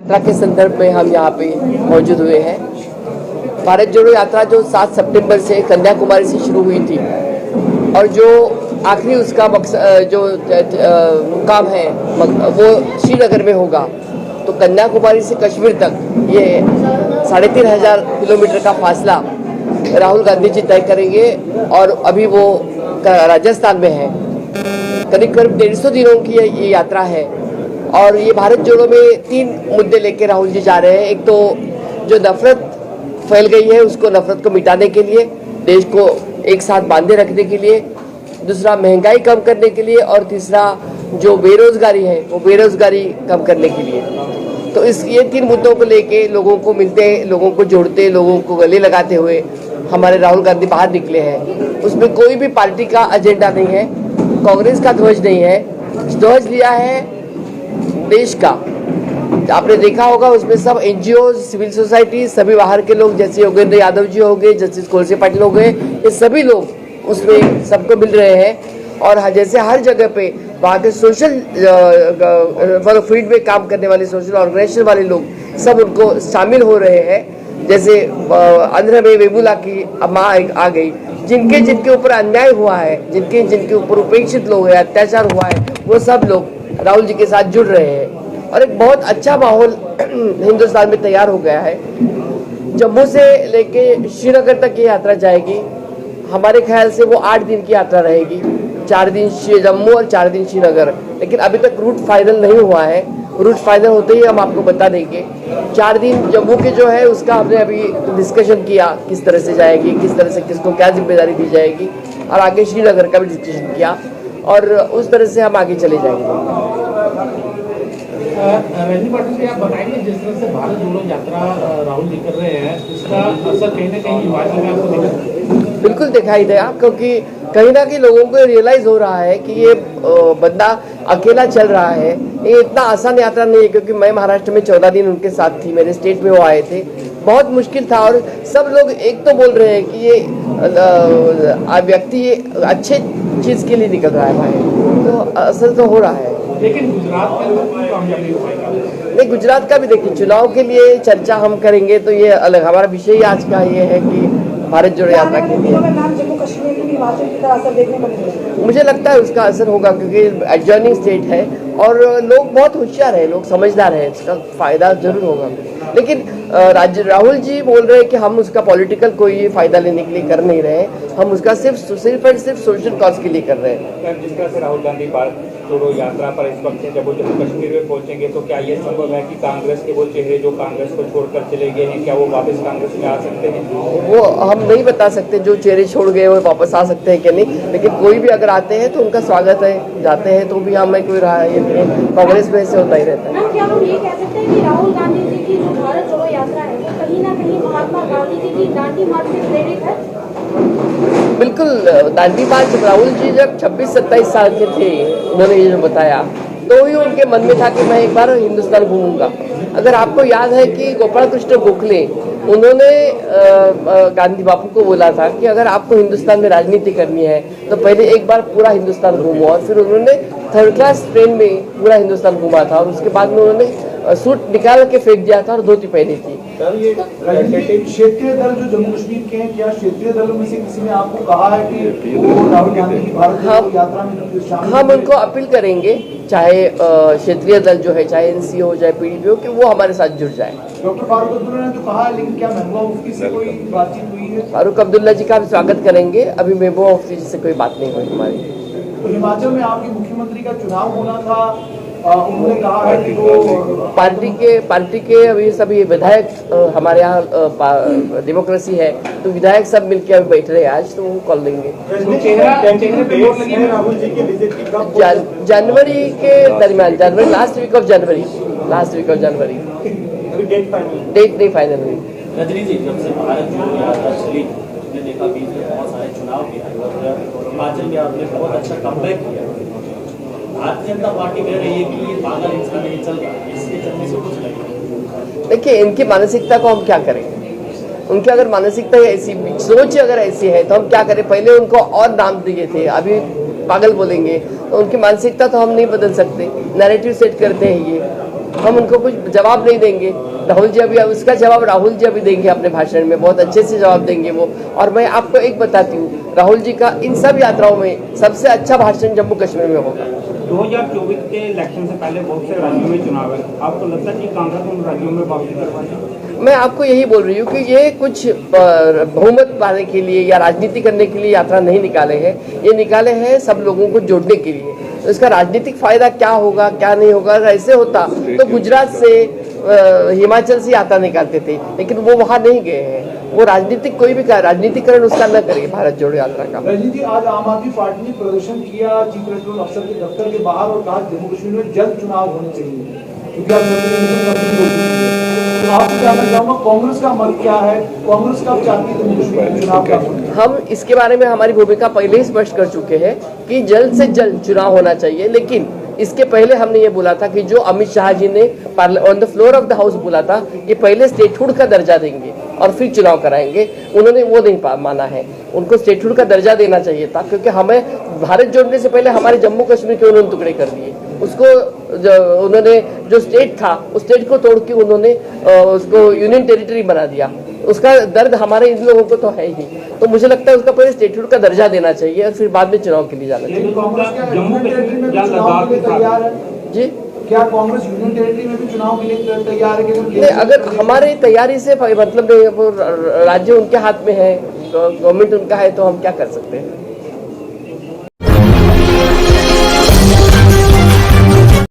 यात्रा के संदर्भ में हम यहाँ पे मौजूद हुए हैं। भारत जोड़ो यात्रा जो 7 सितंबर से कन्याकुमारी से शुरू हुई थी और जो आखिरी उसका जो मुकाम है वो श्रीनगर में होगा, तो कन्याकुमारी से कश्मीर तक ये 3500 किलोमीटर का फासला राहुल गांधी जी तय करेंगे और अभी वो राजस्थान में है। करीब 150 दिनों की ये यात्रा है और ये भारत जोड़ो में 3 मुद्दे लेके राहुल जी जा रहे हैं। एक तो जो नफरत फैल गई है उसको नफरत को मिटाने के लिए, देश को एक साथ बांधे रखने के लिए, दूसरा महंगाई कम करने के लिए और तीसरा जो बेरोजगारी है वो बेरोजगारी कम करने के लिए। तो ये 3 मुद्दों को लेके लोगों को मिलते, लोगों को जोड़ते, लोगों को गले लगाते हुए हमारे राहुल गांधी बाहर निकले हैं। उसमें कोई भी पार्टी का एजेंडा नहीं है, कांग्रेस का ध्वज नहीं है, ध्वज लिया है देश का। आपने देखा होगा उसमें सब एनजीओ, सिविल सोसाइटी, सभी बाहर के लोग जैसे योगेंद्र यादव जी हो गए, जस्टिस कोलसे पाटिल हो गए, ये सभी लोग उसमें सबको मिल रहे हैं। और जैसे हर जगह पे वहाँ के सोशल फील्ड में काम करने वाले सोशल ऑर्गेनाइजेशन वाले लोग सब उनको शामिल हो रहे हैं। जैसे आंध्र में वेमुला की माँ आ गई, जिनके ऊपर अन्याय हुआ है, जिनके ऊपर उपेक्षित लोग हैं, अत्याचार हुआ है, वो सब लोग राहुल जी के साथ जुड़ रहे हैं और एक बहुत अच्छा माहौल हिंदुस्तान में तैयार हो गया है। जम्मू से लेके श्रीनगर तक ये यात्रा जाएगी। हमारे ख्याल से वो 8 दिन की यात्रा रहेगी, 4 दिन जम्मू और 4 दिन श्रीनगर। लेकिन अभी तक रूट फाइनल नहीं हुआ है, रूट फाइनल होते ही हम आपको बता देंगे। 4 दिन जम्मू के जो है उसका हमने अभी डिस्कशन किया, किस तरह से जाएगी, किस तरह से किसको क्या जिम्मेदारी दी जाएगी, और आगे श्रीनगर का भी डिस्कशन किया और उस तरह से हम आगे चले जाएंगे। रजनी पाटिल जी, आप बताएंगे जिस तरह से भारत जोड़ो यात्रा राहुल जी कर रहे हैं, इसका असर कहीं ना कहीं हिमाचल में आपको दिखा? बिल्कुल दिखाई देगा, क्योंकि कहीं ना कहीं लोगों को रियलाइज हो रहा है कि ये बंदा अकेला चल रहा है। ये इतना आसान यात्रा नहीं है, क्योंकि मैं महाराष्ट्र में 14 दिन उनके साथ थी, मेरे स्टेट में वो आए थे, बहुत मुश्किल था। और सब लोग एक तो बोल रहे हैं कि ये व्यक्ति अच्छे चीज के लिए निकल रहा है भाई, तो असर तो हो रहा है। लेकिन गुजरात के अंदर क्यों कामयाबी हो पाएगा? नहीं, गुजरात का भी देखिए, चुनाव के लिए चर्चा हम करेंगे तो ये अलग। हमारा विषय ही आज का ये है कि भारत जोड़ो यात्रा के लिए जम्मू कश्मीर की हिमाचल की तरह असर देखने को मिलेगा। मुझे लगता है उसका असर होगा, क्योंकि एडजॉइनिंग स्टेट है और लोग बहुत होशियार हैं, लोग समझदार हैं, इसका फायदा जरूर होगा। लेकिन राहुल जी बोल रहे हैं कि हम उसका पॉलिटिकल कोई फायदा लेने के लिए कर नहीं रहे हैं, हम उसका सिर्फ सोशल कॉज के लिए कर रहे हैं। जिस तरह से राहुल गांधी भारत जोड़ो यात्रा पर इस वक्त जब वो जम्मू कश्मीर में पहुंचेंगे, तो क्या ये संभव है कि कांग्रेस के वो चेहरे जो कांग्रेस को छोड़कर चले गए हैं, क्या वो वापस कांग्रेस में आ सकते हैं? वो हम नहीं बता सकते, जो चेहरे छोड़ गए वो वापस आ सकते हैं कि नहीं, लेकिन कोई भी अगर आते हैं तो उनका स्वागत है, जाते हैं तो भी हमें कोई रहा है, कांग्रेस में ऐसे होता ही रहता है। क्या हम ये कह सकते हैं कि राहुल गांधी जी की जो भारत जोड़ो यात्रा है वो कहीं ना कहीं महात्मा गांधी जी की दांडी मार्च से प्रेरित है? बिल्कुल, दांडी मार्च राहुल जी जब 26-27 साल के थे, उन्होंने ये जो बताया, तो ही उनके मन में था कि मैं एक बार हिंदुस्तान घूमूंगा। अगर आपको याद है कि गोपाल कृष्ण गोखले, उन्होंने गांधी बापू को बोला था कि अगर आपको हिंदुस्तान में राजनीति करनी है तो पहले एक बार पूरा हिंदुस्तान घूमो, और फिर उन्होंने 3rd क्लास ट्रेन में पूरा हिंदुस्तान घूमा था और उसके बाद में उन्होंने सूट निकाल के फेंक दिया था और धोती पहनी थी। ये क्षेत्रीय दल जो जम्मू कश्मीर के हैं, क्या क्षेत्रीय दलों में से किसी ने आपको कहा है कि वो राहुल गांधी की भारत जोड़ो यात्रा में शामिल? हम उनको अपील करेंगे, चाहे क्षेत्रीय दल जो है, चाहे एनसी हो, चाहे पीडीपी हो, कि वो हमारे साथ जुड़ जाए। डॉक्टर फारूक अब्दुल्ला ने तो कहा है, लेकिन क्या महबूबा मुफ्ती से कोई बातचीत हुई है? फारूक अब्दुल्ला जी का भी स्वागत करेंगे, अभी महबूबा मुफ्ती जी से कोई बात नहीं हुई हमारी। तो हिमाचल में आपके मुख्यमंत्री का चुनाव होना था, उन्होंने कहा है कि वो पार्टी के अभी सभी विधायक, हमारे यहाँ डेमोक्रेसी है तो विधायक सब मिलकर अभी बैठ रहे हैं आज, तो वो कॉल देंगे। जनवरी के दरमियान, जनवरी last week of January date नहीं फाइनल हुई। रजनी जी, जब से भारत जोड़ो यात्रा चली, हमने देखा बीच में बहुत सारे चुनाव भी आए और हिमाचल में आपने बहुत अच्छा कमबैक किया। भारतीय जनता पार्टी कह रही है कि ये पागल इंसान नहीं चल रहा, इसके चलने से कुछ नहीं। देखिए, इनकी मानसिकता को हम क्या करें, उनकी अगर मानसिकता ऐसी, सोच अगर ऐसी है तो हम क्या करें। पहले उनको और नाम दिए थे, अभी पागल बोलेंगे, तो उनकी मानसिकता तो हम नहीं बदल सकते, नैरेटिव सेट करते हैं ये। हम उनको कुछ जवाब नहीं देंगे। राहुल जी अभी उसका जवाब राहुल जी अभी देंगे अपने भाषण में, बहुत अच्छे से जवाब देंगे वो। और मैं आपको एक बताती हूँ, राहुल जी का इन सब यात्राओं में सबसे अच्छा भाषण जम्मू कश्मीर में होगा। 2024 के इलेक्शन से पहले बहुत से राज्यों में चुनाव है, आपको लगता है कि कांग्रेस उन राज्यों में वापसी करवाएगी? मैं आपको यही बोल रही हूँ कि ये कुछ बहुमत पाने के लिए या राजनीति करने के लिए यात्रा नहीं निकाले हैं, ये निकाले हैं सब लोगों को जोड़ने के लिए। तो इसका राजनीतिक फायदा क्या होगा क्या नहीं होगा, अगर ऐसे होता तो गुजरात से हिमाचल से यात्रा निकालते थे, लेकिन वो वहाँ नहीं गए हैं। वो राजनीतिक कोई भी राजनीतिकरण उसका न करे भारत जोड़ो यात्रा का। रजनीति, आज आम आदमी पार्टी ने प्रदर्शन किया चीफ इलेक्टोरल अफसर के दफ्तर के बाहर और कहा जम्मू कश्मीर में जल्द चुनाव होने चाहिए, क्योंकि आपसे जानना चाहूंगा कांग्रेस का मत क्या है, कांग्रेस कब चाहती है जम्मू कश्मीर में चुनाव का? हम इसके बारे में हमारी भूमिका पहले ही स्पष्ट कर चुके हैं कि जल्द से जल्द चुनाव होना चाहिए, लेकिन इसके पहले हमने ये बोला था कि जो अमित शाह जी ने on the floor of the house बोला था कि पहले स्टेटहुड का दर्जा देंगे और फिर चुनाव कराएंगे, उन्होंने वो नहीं माना है। उनको स्टेटहुड का दर्जा देना चाहिए था, क्योंकि हमें भारत जोड़ने से पहले हमारे जम्मू कश्मीर के उन्होंने टुकड़े कर दिए। उसको उन्होंने जो स्टेट था उस स्टेट को तोड़ के उन्होंने उसको यूनियन टेरिटरी बना दिया। उसका दर्द हमारे इन लोगों को तो है ही। तो मुझे लगता है उसका पहले स्टेटहुड का दर्जा देना चाहिए और फिर बाद में चुनाव के लिए जाना चाहिए। जम्मू कश्मीर में चुनाव के लिए तैयार है जी, क्या कांग्रेस यूनियन टेरिटरी में भी चुनाव के लिए तैयार है? नहीं, अगर हमारी तैयारी से मतलब राज्य उनके हाथ में है, गवर्नमेंट उनका है, तो हम क्या कर सकते हैं।